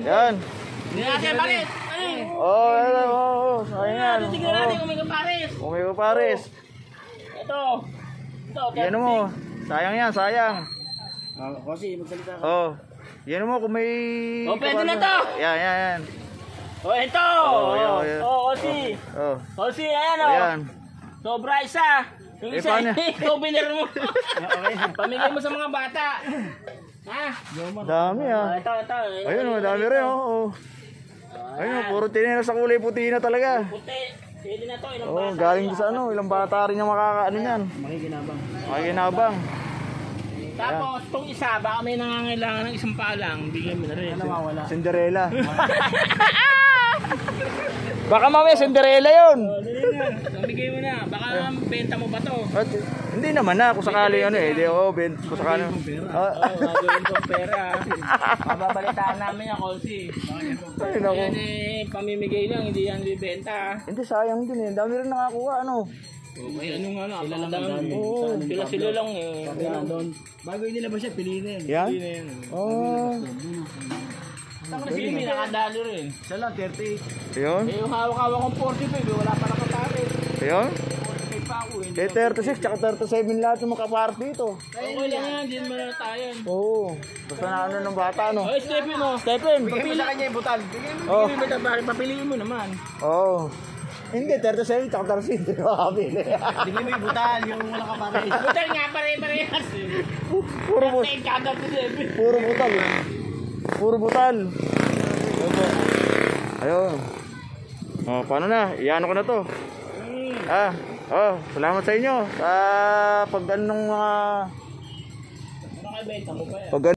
Yan. Hindi natin pares. Sayang yan. Tignan natin kung may kapares. Kung may kapares. Ito. Yan mo. Sayang yan, sayang. Kasi magsalita ka. Yan mo kung may... Pwede na to. Yan. Ito. Kasi. Kasi, ayan o. Ayan. Sobra isa. Yung isa, ikaw biner mo. Pamigay mo sa mga bata. Ha? Dami Ito. Ayun, dami rin Ayun, puro tinira sa kulay puti na talaga. Puti. Pwede na to. Ilang bata. Galing sa ilang bata rin yung makakaano yan. Makikinabang. Tapos, itong isa, baka may nangangailangan ng isang palang, bigyan mo na rin. Cinderella. Baka mamaya Cinderella yun. Bigay mo na. Baka benta mo ba to? Hindi naman kung sakali kung sakali. Gagawin kong pera. Mababalitaan namin yan, Kolsi. Yan pamimigay lang, hindi yan bibenta. Hindi, sayang din dami rin nakakuha Okay, sila lang bago nilabas siya, piliin na yan. Yan? Kasi may nakadalo rin. Siya lang, 38. Ayun? Yung hawak-hawak kong 45, wala pa nakapapit. Ayun? 45 pa ako. 36 tsaka 37 lahat yung makapart dito. Okay lang yan, din mo na tayo. Basta na ng bata Stephen Bigay mo sa kanya yung butal. papiliin mo naman. Hindi, 37 tsaka 36. Hindi ko makapili. Bigay mo yung butal, yung walang kapares. Butal nga, pare-parehas. Puro butal. Ayun. Paano na? Iano ko na to. Salamat sa inyo. Pag ganun ng mga... Ano kayo benta mo pa yan?